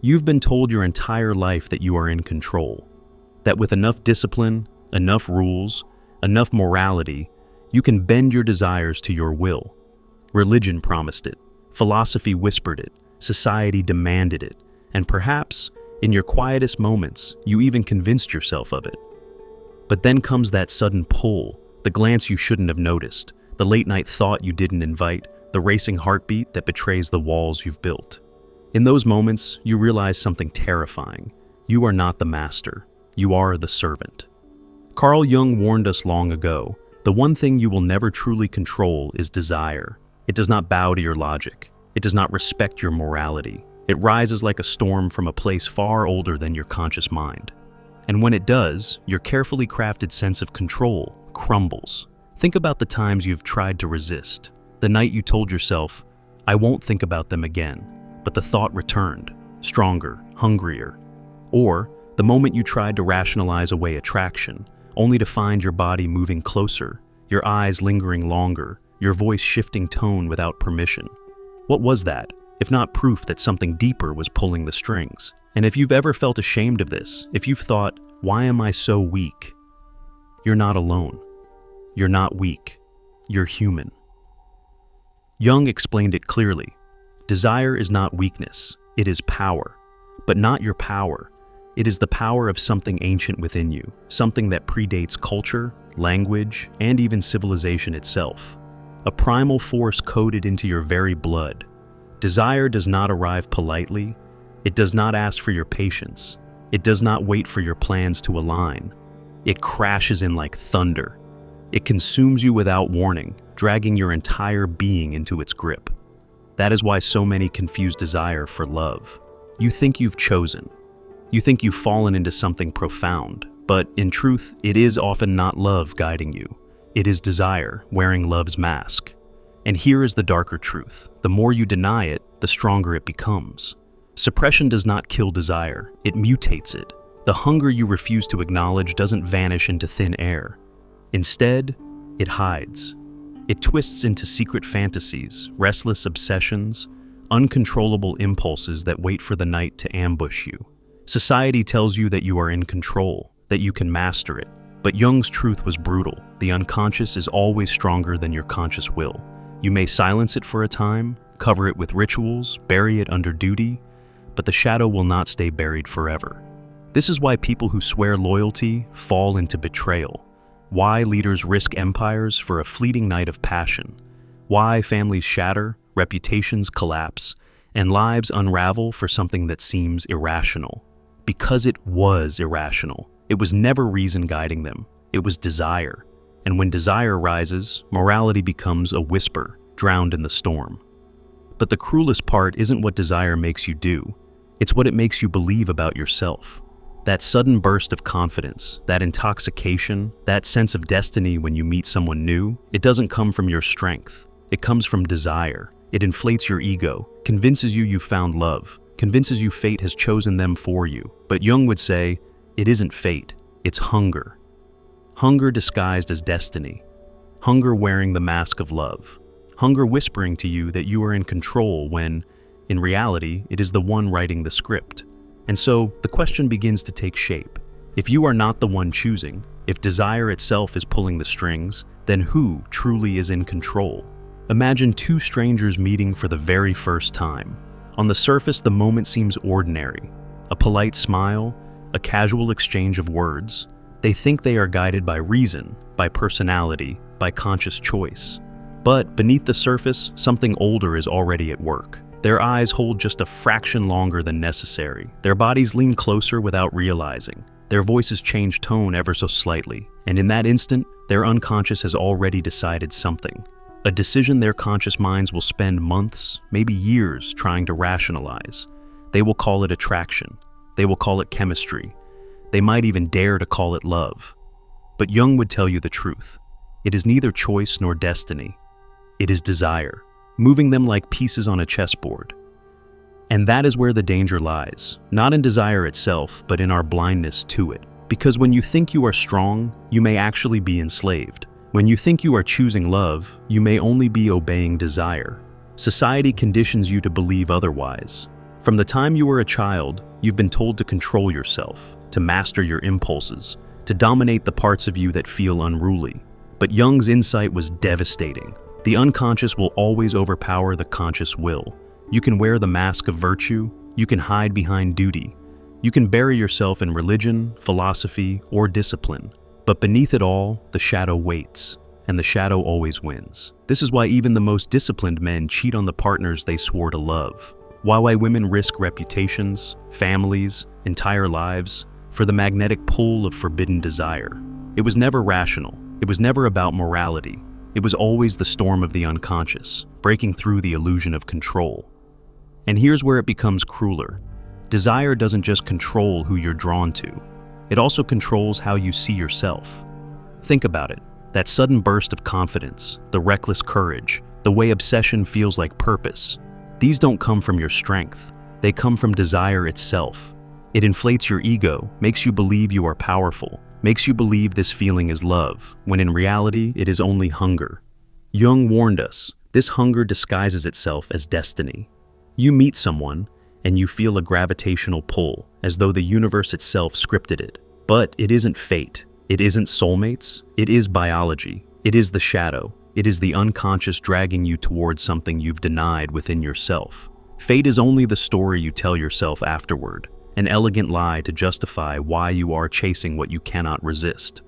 You've been told your entire life that you are in control, that with enough discipline, enough rules, enough morality, you can bend your desires to your will. Religion promised it, philosophy whispered it, society demanded it, and perhaps, in your quietest moments, you even convinced yourself of it. But then comes that sudden pull, the glance you shouldn't have noticed, the late-night thought you didn't invite, the racing heartbeat that betrays the walls you've built. In those moments, you realize something terrifying. You are not the master. You are the servant. Carl Jung warned us long ago, the one thing you will never truly control is desire. It does not bow to your logic. It does not respect your morality. It rises like a storm from a place far older than your conscious mind. And when it does, your carefully crafted sense of control crumbles. Think about the times you've tried to resist. The night you told yourself, I won't think about them again, but the thought returned, stronger, hungrier. Or the moment you tried to rationalize away attraction, only to find your body moving closer, your eyes lingering longer, your voice shifting tone without permission. What was that, if not proof that something deeper was pulling the strings? And if you've ever felt ashamed of this, if you've thought, why am I so weak? You're not alone. You're not weak. You're human. Jung explained it clearly. Desire is not weakness, it is power. But not your power. It is the power of something ancient within you, something that predates culture, language, and even civilization itself. A primal force coded into your very blood. Desire does not arrive politely. It does not ask for your patience. It does not wait for your plans to align. It crashes in like thunder. It consumes you without warning, dragging your entire being into its grip. That is why so many confuse desire for love. You think you've chosen. You think you've fallen into something profound, but in truth, it is often not love guiding you. It is desire wearing love's mask. And here is the darker truth. The more you deny it, the stronger it becomes. Suppression does not kill desire, it mutates it. The hunger you refuse to acknowledge doesn't vanish into thin air. Instead, it hides. It twists into secret fantasies, restless obsessions, uncontrollable impulses that wait for the night to ambush you. Society tells you that you are in control, that you can master it. But Jung's truth was brutal. The unconscious is always stronger than your conscious will. You may silence it for a time, cover it with rituals, bury it under duty, but the shadow will not stay buried forever. This is why people who swear loyalty fall into betrayal. Why leaders risk empires for a fleeting night of passion. Why families shatter, reputations collapse, and lives unravel for something that seems irrational. Because it was irrational. It was never reason guiding them. It was desire. And when desire rises, morality becomes a whisper, drowned in the storm. But the cruelest part isn't what desire makes you do. It's what it makes you believe about yourself. That sudden burst of confidence, that intoxication, that sense of destiny when you meet someone new, it doesn't come from your strength. It comes from desire. It inflates your ego, convinces you you've found love, convinces you fate has chosen them for you. But Jung would say, it isn't fate, it's hunger. Hunger disguised as destiny. Hunger wearing the mask of love. Hunger whispering to you that you are in control when, in reality, it is the one writing the script. And so, the question begins to take shape. If you are not the one choosing, if desire itself is pulling the strings, then who truly is in control? Imagine two strangers meeting for the very first time. On the surface, the moment seems ordinary. A polite smile, a casual exchange of words. They think they are guided by reason, by personality, by conscious choice. But beneath the surface, something older is already at work. Their eyes hold just a fraction longer than necessary. Their bodies lean closer without realizing. Their voices change tone ever so slightly. And in that instant, their unconscious has already decided something. A decision their conscious minds will spend months, maybe years, trying to rationalize. They will call it attraction. They will call it chemistry. They might even dare to call it love. But Jung would tell you the truth. It is neither choice nor destiny. It is desire, moving them like pieces on a chessboard. And that is where the danger lies, not in desire itself, but in our blindness to it. Because when you think you are strong, you may actually be enslaved. When you think you are choosing love, you may only be obeying desire. Society conditions you to believe otherwise. From the time you were a child, you've been told to control yourself, to master your impulses, to dominate the parts of you that feel unruly. But Jung's insight was devastating. The unconscious will always overpower the conscious will. You can wear the mask of virtue, you can hide behind duty, you can bury yourself in religion, philosophy, or discipline. But beneath it all, the shadow waits, and the shadow always wins. This is why even the most disciplined men cheat on the partners they swore to love. Why women risk reputations, families, entire lives, for the magnetic pull of forbidden desire. It was never rational. It was never about morality. It was always the storm of the unconscious, breaking through the illusion of control. And here's where it becomes crueler. Desire doesn't just control who you're drawn to. It also controls how you see yourself. Think about it. That sudden burst of confidence, the reckless courage, the way obsession feels like purpose. These don't come from your strength. They come from desire itself. It inflates your ego, makes you believe you are powerful, makes you believe this feeling is love, when in reality it is only hunger. Jung warned us, this hunger disguises itself as destiny. You meet someone, and you feel a gravitational pull, as though the universe itself scripted it. But it isn't fate. It isn't soulmates. It is biology. It is the shadow. It is the unconscious dragging you towards something you've denied within yourself. Fate is only the story you tell yourself afterward, an elegant lie to justify why you are chasing what you cannot resist.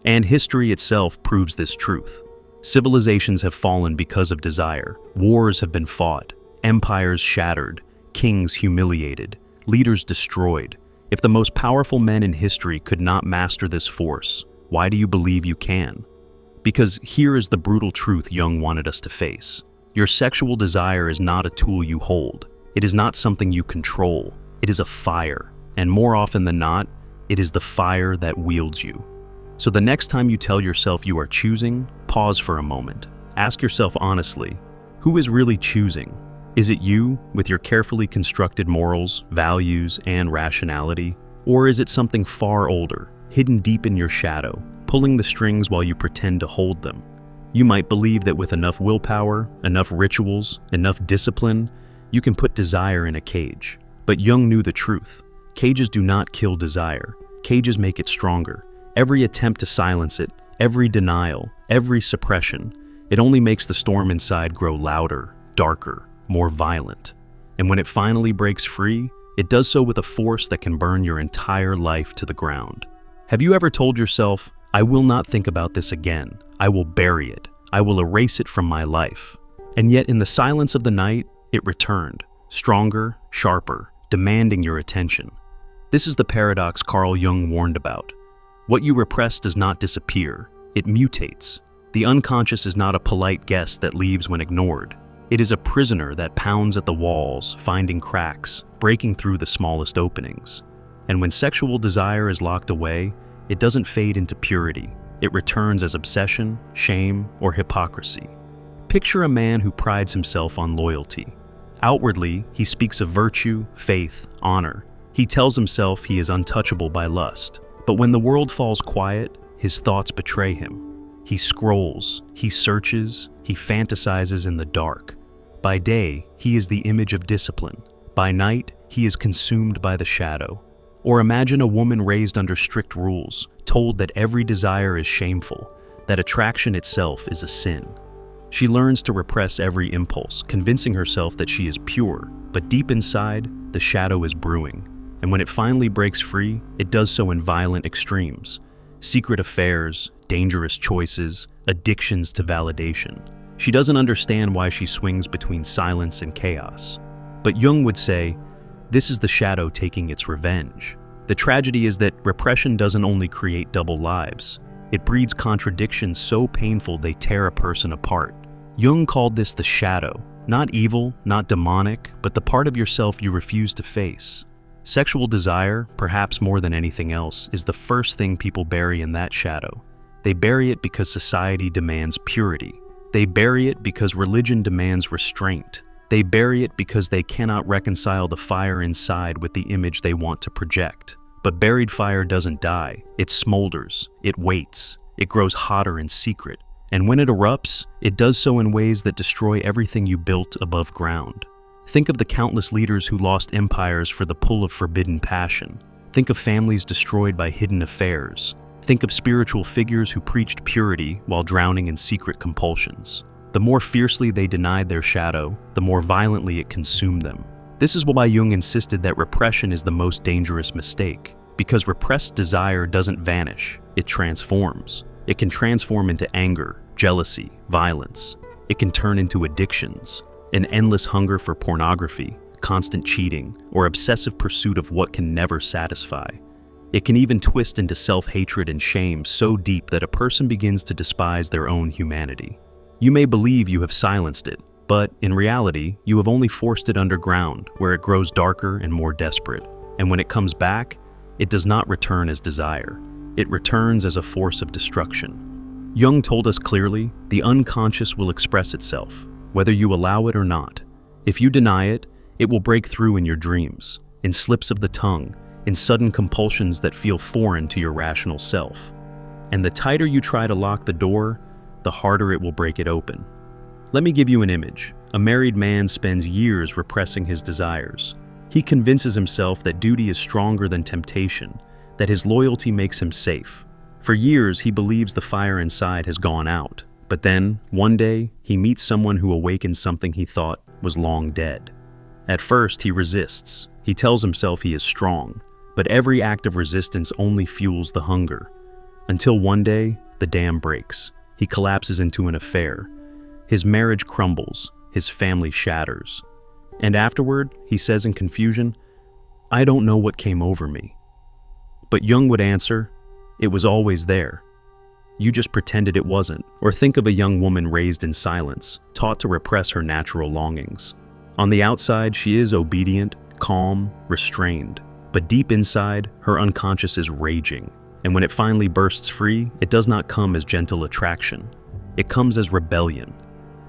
And history itself proves this truth. Civilizations have fallen because of desire. Wars have been fought. Empires shattered. Kings humiliated. Leaders destroyed. If the most powerful men in history could not master this force, why do you believe you can? Because here is the brutal truth Jung wanted us to face. Your sexual desire is not a tool you hold. It is not something you control. It is a fire. And more often than not, it is the fire that wields you. So the next time you tell yourself you are choosing, pause for a moment. Ask yourself honestly, who is really choosing? Is it you, with your carefully constructed morals, values, and rationality? Or is it something far older, hidden deep in your shadow, pulling the strings while you pretend to hold them? You might believe that with enough willpower, enough rituals, enough discipline, you can put desire in a cage. But Jung knew the truth. Cages do not kill desire. Cages make it stronger. Every attempt to silence it, every denial, every suppression, it only makes the storm inside grow louder, darker, more violent. And when it finally breaks free, it does so with a force that can burn your entire life to the ground. Have you ever told yourself, I will not think about this again. I will bury it. I will erase it from my life. And yet in the silence of the night, it returned, stronger, sharper, demanding your attention. This is the paradox Carl Jung warned about. What you repress does not disappear. It mutates. The unconscious is not a polite guest that leaves when ignored. It is a prisoner that pounds at the walls, finding cracks, breaking through the smallest openings. And when sexual desire is locked away, it doesn't fade into purity. It returns as obsession, shame, or hypocrisy. Picture a man who prides himself on loyalty. Outwardly, he speaks of virtue, faith, honor. He tells himself he is untouchable by lust. But when the world falls quiet, his thoughts betray him. He scrolls, he searches, he fantasizes in the dark. By day, he is the image of discipline. By night, he is consumed by the shadow. Or imagine a woman raised under strict rules, told that every desire is shameful, that attraction itself is a sin. She learns to repress every impulse, convincing herself that she is pure, but deep inside, the shadow is brewing. And when it finally breaks free, it does so in violent extremes. Secret affairs, dangerous choices, addictions to validation. She doesn't understand why she swings between silence and chaos. But Jung would say, this is the shadow taking its revenge. The tragedy is that repression doesn't only create double lives. It breeds contradictions so painful they tear a person apart. Jung called this the shadow, not evil, not demonic, but the part of yourself you refuse to face. Sexual desire, perhaps more than anything else, is the first thing people bury in that shadow. They bury it because society demands purity. They bury it because religion demands restraint. They bury it because they cannot reconcile the fire inside with the image they want to project. But buried fire doesn't die. It smolders. It waits. It grows hotter in secret. And when it erupts, it does so in ways that destroy everything you built above ground. Think of the countless leaders who lost empires for the pull of forbidden passion. Think of families destroyed by hidden affairs. Think of spiritual figures who preached purity while drowning in secret compulsions. The more fiercely they denied their shadow, the more violently it consumed them. This is why Jung insisted that repression is the most dangerous mistake, because repressed desire doesn't vanish, it transforms. It can transform into anger, jealousy, violence. It can turn into addictions, an endless hunger for pornography, constant cheating, or obsessive pursuit of what can never satisfy. It can even twist into self-hatred and shame so deep that a person begins to despise their own humanity. You may believe you have silenced it, but in reality, you have only forced it underground, where it grows darker and more desperate. And when it comes back, it does not return as desire. It returns as a force of destruction. Jung told us clearly, the unconscious will express itself, whether you allow it or not. If you deny it, it will break through in your dreams, in slips of the tongue, in sudden compulsions that feel foreign to your rational self. And the tighter you try to lock the door, the harder it will break it open. Let me give you an image. A married man spends years repressing his desires. He convinces himself that duty is stronger than temptation, that his loyalty makes him safe. For years, he believes the fire inside has gone out. But then, one day, he meets someone who awakens something he thought was long dead. At first, he resists. He tells himself he is strong. But every act of resistance only fuels the hunger. Until one day, the dam breaks. He collapses into an affair. His marriage crumbles. His family shatters. And afterward, he says in confusion, "I don't know what came over me." But Jung would answer, "It was always there. You just pretended it wasn't." Or think of a young woman raised in silence, taught to repress her natural longings. On the outside, she is obedient, calm, restrained. But deep inside, her unconscious is raging. And when it finally bursts free, it does not come as gentle attraction. It comes as rebellion.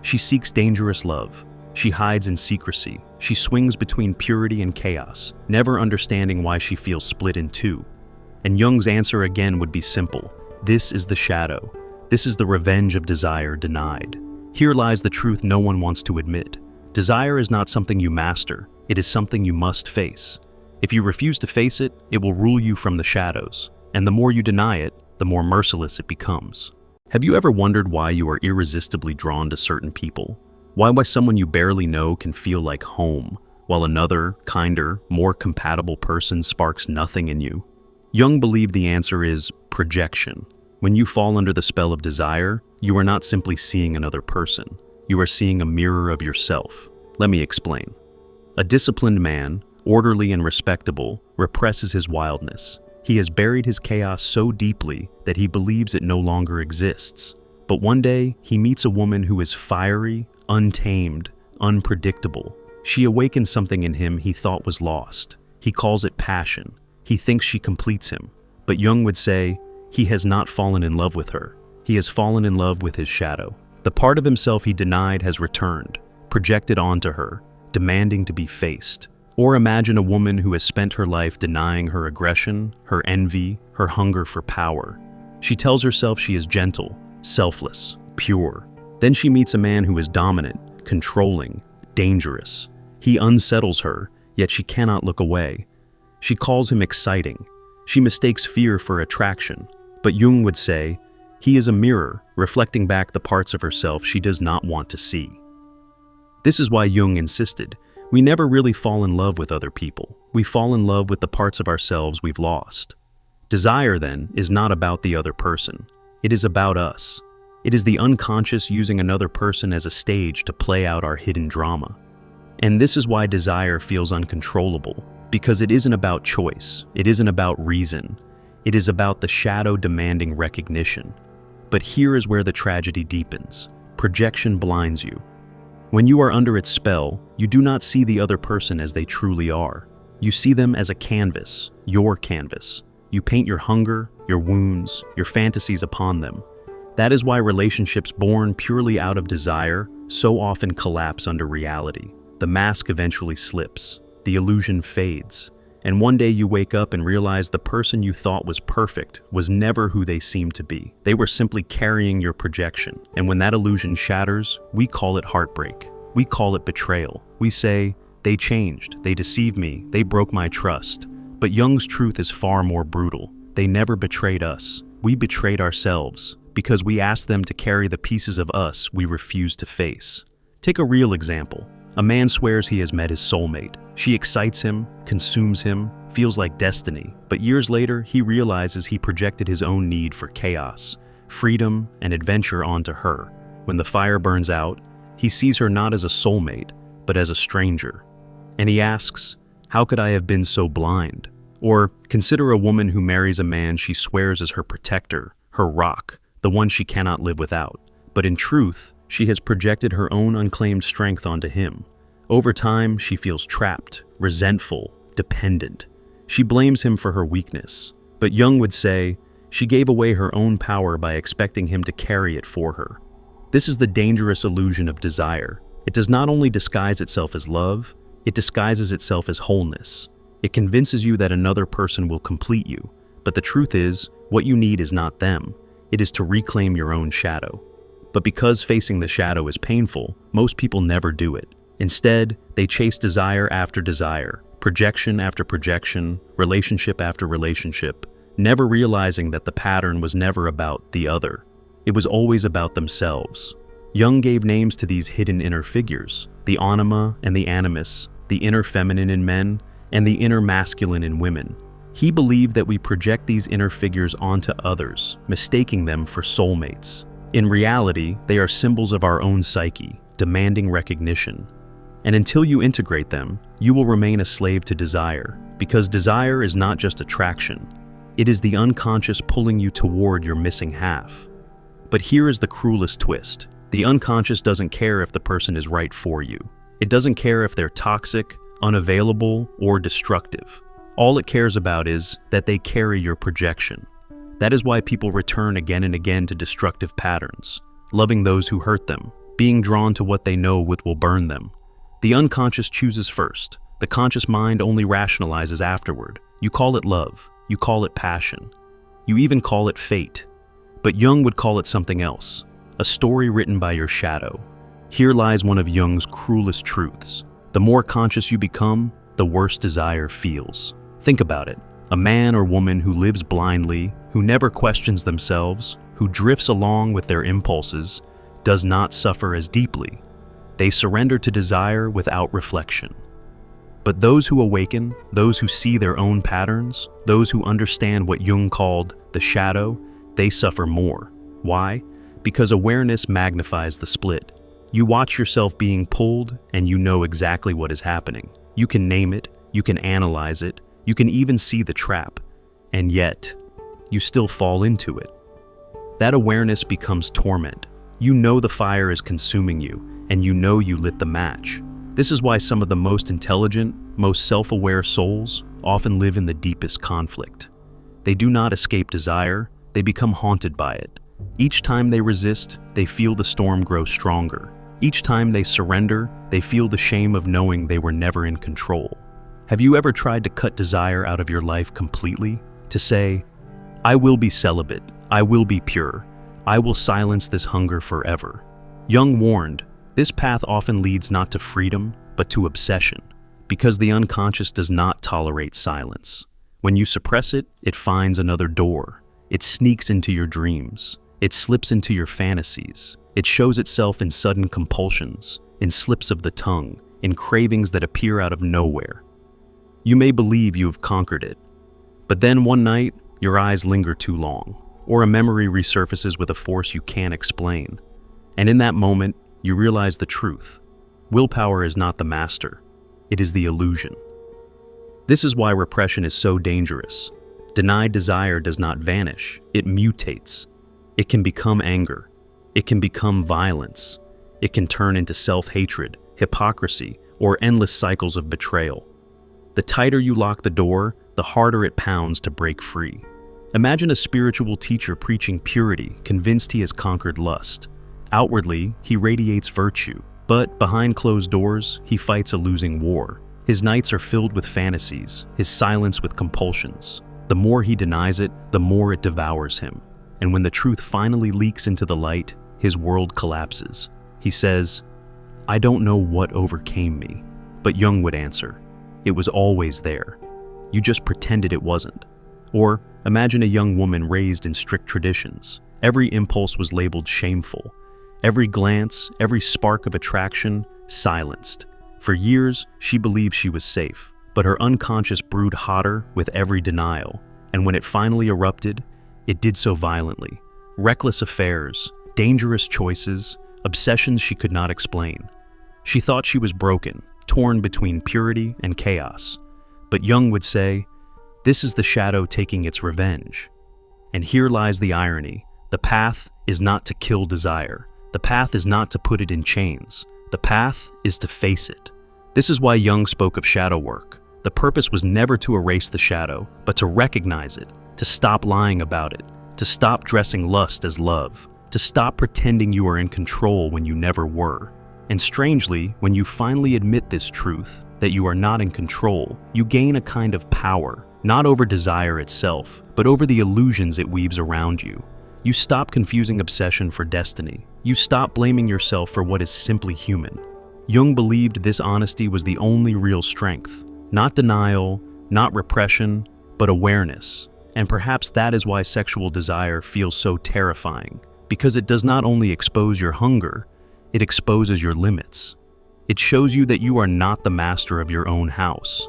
She seeks dangerous love. She hides in secrecy. She swings between purity and chaos, never understanding why she feels split in two. And Jung's answer again would be simple. This is the shadow. This is the revenge of desire denied. Here lies the truth no one wants to admit. Desire is not something you master. It is something you must face. If you refuse to face it, it will rule you from the shadows. And the more you deny it, the more merciless it becomes. Have you ever wondered why you are irresistibly drawn to certain people? Why someone you barely know can feel like home, while another, kinder, more compatible person sparks nothing in you? Jung believed the answer is projection. When you fall under the spell of desire, you are not simply seeing another person. You are seeing a mirror of yourself. Let me explain. A disciplined man, orderly and respectable, represses his wildness. He has buried his chaos so deeply that he believes it no longer exists. But one day, he meets a woman who is fiery, untamed, unpredictable. She awakens something in him he thought was lost. He calls it passion. He thinks she completes him. But Jung would say, he has not fallen in love with her. He has fallen in love with his shadow. The part of himself he denied has returned, projected onto her, demanding to be faced. Or imagine a woman who has spent her life denying her aggression, her envy, her hunger for power. She tells herself she is gentle, selfless, pure. Then she meets a man who is dominant, controlling, dangerous. He unsettles her, yet she cannot look away. She calls him exciting. She mistakes fear for attraction. But Jung would say, he is a mirror, reflecting back the parts of herself she does not want to see. This is why Jung insisted, we never really fall in love with other people. We fall in love with the parts of ourselves we've lost. Desire, then, is not about the other person. It is about us. It is the unconscious using another person as a stage to play out our hidden drama. And this is why desire feels uncontrollable, because it isn't about choice. It isn't about reason. It is about the shadow demanding recognition. But here is where the tragedy deepens. Projection blinds you. When you are under its spell, you do not see the other person as they truly are. You see them as a canvas, your canvas. You paint your hunger, your wounds, your fantasies upon them. That is why relationships born purely out of desire so often collapse under reality. The mask eventually slips, the illusion fades, and one day you wake up and realize the person you thought was perfect was never who they seemed to be. They were simply carrying your projection, and when that illusion shatters, we call it heartbreak. We call it betrayal. We say, They changed, they deceived me, they broke my trust. But Jung's truth is far more brutal. They never betrayed us. We betrayed ourselves because we asked them to carry the pieces of us we refused to face. Take a real example. A man swears he has met his soulmate. She excites him, consumes him, feels like destiny. But years later, he realizes he projected his own need for chaos, freedom, and adventure onto her. When the fire burns out, he sees her not as a soulmate, but as a stranger. And he asks, "How could I have been so blind?" Or consider a woman who marries a man she swears is her protector, her rock, the one she cannot live without. But in truth, she has projected her own unclaimed strength onto him. Over time, she feels trapped, resentful, dependent. She blames him for her weakness. But Jung would say, she gave away her own power by expecting him to carry it for her. This is the dangerous illusion of desire. It does not only disguise itself as love, it disguises itself as wholeness. It convinces you that another person will complete you, but the truth is, what you need is not them. It is to reclaim your own shadow. But because facing the shadow is painful, most people never do it. Instead, they chase desire after desire, projection after projection, relationship after relationship, never realizing that the pattern was never about the other. It was always about themselves. Jung gave names to these hidden inner figures, the anima and the animus, the inner feminine in men, and the inner masculine in women. He believed that we project these inner figures onto others, mistaking them for soulmates. In reality, they are symbols of our own psyche, demanding recognition. And until you integrate them, you will remain a slave to desire, because desire is not just attraction. It is the unconscious pulling you toward your missing half. But here is the cruelest twist. The unconscious doesn't care if the person is right for you. It doesn't care if they're toxic, unavailable, or destructive. All it cares about is that they carry your projection. That is why people return again and again to destructive patterns, loving those who hurt them, being drawn to what they know will burn them. The unconscious chooses first. The conscious mind only rationalizes afterward. You call it love. You call it passion. You even call it fate. But Jung would call it something else, a story written by your shadow. Here lies one of Jung's cruelest truths. The more conscious you become, the worse desire feels. Think about it. A man or woman who lives blindly, who never questions themselves, who drifts along with their impulses, does not suffer as deeply. They surrender to desire without reflection. But those who awaken, those who see their own patterns, those who understand what Jung called the shadow, they suffer more. Why? Because awareness magnifies the split. You watch yourself being pulled, and you know exactly what is happening. You can name it, you can analyze it, you can even see the trap, and yet, you still fall into it. That awareness becomes torment. You know the fire is consuming you, and you know you lit the match. This is why some of the most intelligent, most self-aware souls often live in the deepest conflict. They do not escape desire, they become haunted by it. Each time they resist, they feel the storm grow stronger. Each time they surrender, they feel the shame of knowing they were never in control. Have you ever tried to cut desire out of your life completely? To say, I will be celibate, I will be pure, I will silence this hunger forever. Jung warned, this path often leads not to freedom, but to obsession, because the unconscious does not tolerate silence. When you suppress it, it finds another door. It sneaks into your dreams. It slips into your fantasies. It shows itself in sudden compulsions, in slips of the tongue, in cravings that appear out of nowhere. You may believe you have conquered it, but then one night, your eyes linger too long, or a memory resurfaces with a force you can't explain. And in that moment, you realize the truth. Willpower is not the master. It is the illusion. This is why repression is so dangerous. Denied desire does not vanish. It mutates. It can become anger. It can become violence. It can turn into self-hatred, hypocrisy, or endless cycles of betrayal. The tighter you lock the door, the harder it pounds to break free. Imagine a spiritual teacher preaching purity, convinced he has conquered lust. Outwardly, he radiates virtue, but behind closed doors, he fights a losing war. His nights are filled with fantasies, his silence with compulsions. The more he denies it, the more it devours him. And when the truth finally leaks into the light, his world collapses. He says, I don't know what overcame me. But Jung would answer, it was always there. You just pretended it wasn't. Or imagine a young woman raised in strict traditions. Every impulse was labeled shameful. Every glance, every spark of attraction, silenced. For years, she believed she was safe, but her unconscious brewed hotter with every denial. And when it finally erupted, it did so violently. Reckless affairs, dangerous choices, obsessions she could not explain. She thought she was broken, torn between purity and chaos. But Jung would say, this is the shadow taking its revenge. And here lies the irony. The path is not to kill desire. The path is not to put it in chains. The path is to face it. This is why Jung spoke of shadow work. The purpose was never to erase the shadow, but to recognize it, to stop lying about it, to stop dressing lust as love, to stop pretending you are in control when you never were. And strangely, when you finally admit this truth, that you are not in control, you gain a kind of power, not over desire itself, but over the illusions it weaves around you. You stop confusing obsession for destiny. You stop blaming yourself for what is simply human. Jung believed this honesty was the only real strength. Not denial, not repression, but awareness. And perhaps that is why sexual desire feels so terrifying, because it does not only expose your hunger, it exposes your limits. It shows you that you are not the master of your own house,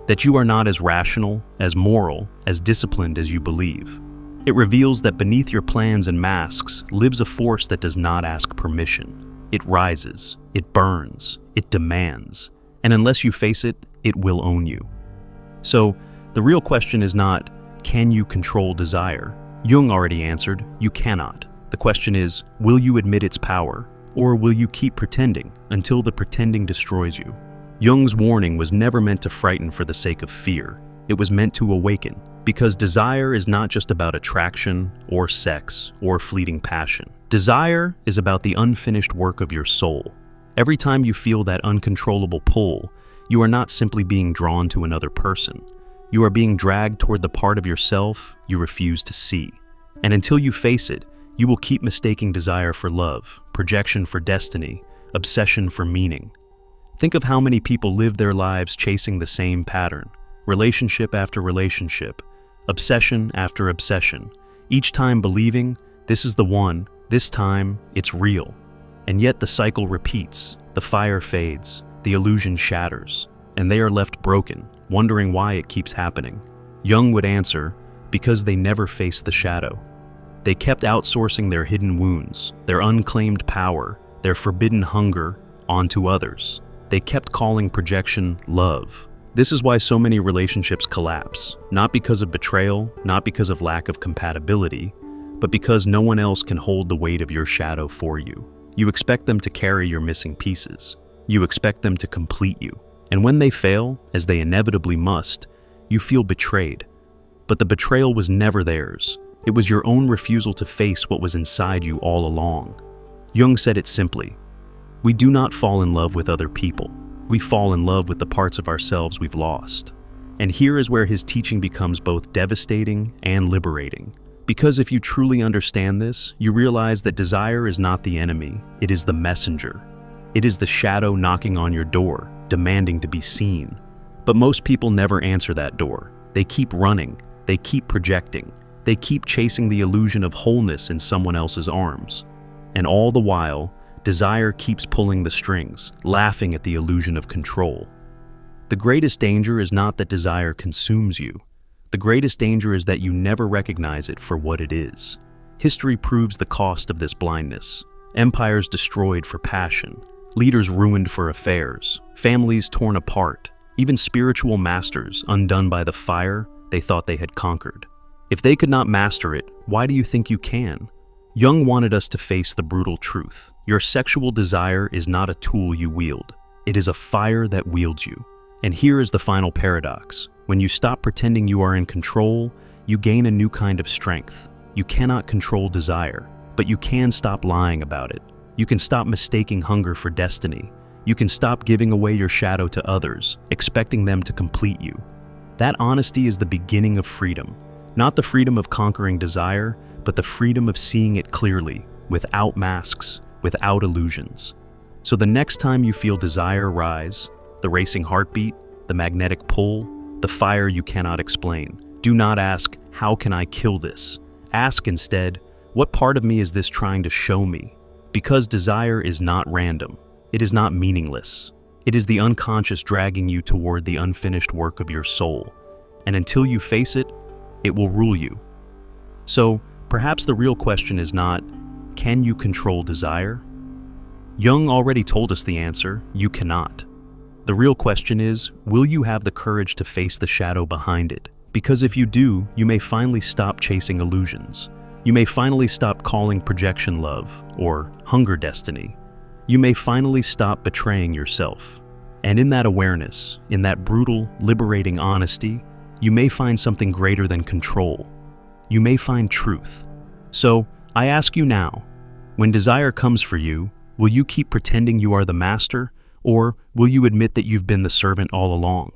that you are not as rational, as moral, as disciplined as you believe. It reveals that beneath your plans and masks lives a force that does not ask permission. It rises, it burns, it demands, and unless you face it, it will own you. So, the real question is not, can you control desire? Jung already answered, you cannot. The question is, will you admit its power, or will you keep pretending until the pretending destroys you? Jung's warning was never meant to frighten for the sake of fear. It was meant to awaken, because desire is not just about attraction, or sex, or fleeting passion. Desire is about the unfinished work of your soul. Every time you feel that uncontrollable pull, you are not simply being drawn to another person. You are being dragged toward the part of yourself you refuse to see. And until you face it, you will keep mistaking desire for love, projection for destiny, obsession for meaning. Think of how many people live their lives chasing the same pattern, relationship after relationship, obsession after obsession, each time believing, this is the one, this time, it's real. And yet the cycle repeats, the fire fades, the illusion shatters, and they are left broken, wondering why it keeps happening. Jung would answer, because they never faced the shadow. They kept outsourcing their hidden wounds, their unclaimed power, their forbidden hunger, onto others. They kept calling projection love. This is why so many relationships collapse, not because of betrayal, not because of lack of compatibility, but because no one else can hold the weight of your shadow for you. You expect them to carry your missing pieces. You expect them to complete you. And when they fail, as they inevitably must, you feel betrayed. But the betrayal was never theirs. It was your own refusal to face what was inside you all along. Jung said it simply, we do not fall in love with other people. We fall in love with the parts of ourselves we've lost. And here is where his teaching becomes both devastating and liberating. Because if you truly understand this, you realize that desire is not the enemy, it is the messenger. It is the shadow knocking on your door, demanding to be seen. But most people never answer that door. They keep running, they keep projecting, they keep chasing the illusion of wholeness in someone else's arms. And all the while, desire keeps pulling the strings, laughing at the illusion of control. The greatest danger is not that desire consumes you. The greatest danger is that you never recognize it for what it is. History proves the cost of this blindness. Empires destroyed for passion, leaders ruined for affairs, families torn apart, even spiritual masters undone by the fire they thought they had conquered. If they could not master it, why do you think you can? Jung wanted us to face the brutal truth. Your sexual desire is not a tool you wield. It is a fire that wields you. And here is the final paradox. When you stop pretending you are in control, you gain a new kind of strength. You cannot control desire, but you can stop lying about it. You can stop mistaking hunger for destiny. You can stop giving away your shadow to others, expecting them to complete you. That honesty is the beginning of freedom. Not the freedom of conquering desire, but the freedom of seeing it clearly, without masks, without illusions. So the next time you feel desire rise, the racing heartbeat, the magnetic pull, the fire you cannot explain. Do not ask, how can I kill this? Ask instead, what part of me is this trying to show me? Because desire is not random. It is not meaningless. It is the unconscious dragging you toward the unfinished work of your soul. And until you face it, it will rule you. So, perhaps the real question is not, can you control desire? Jung already told us the answer, you cannot. The real question is, will you have the courage to face the shadow behind it? Because if you do, you may finally stop chasing illusions. You may finally stop calling projection love or hunger destiny. You may finally stop betraying yourself. And in that awareness, in that brutal, liberating honesty, you may find something greater than control. You may find truth. So, I ask you now, when desire comes for you, will you keep pretending you are the master, or will you admit that you've been the servant all along?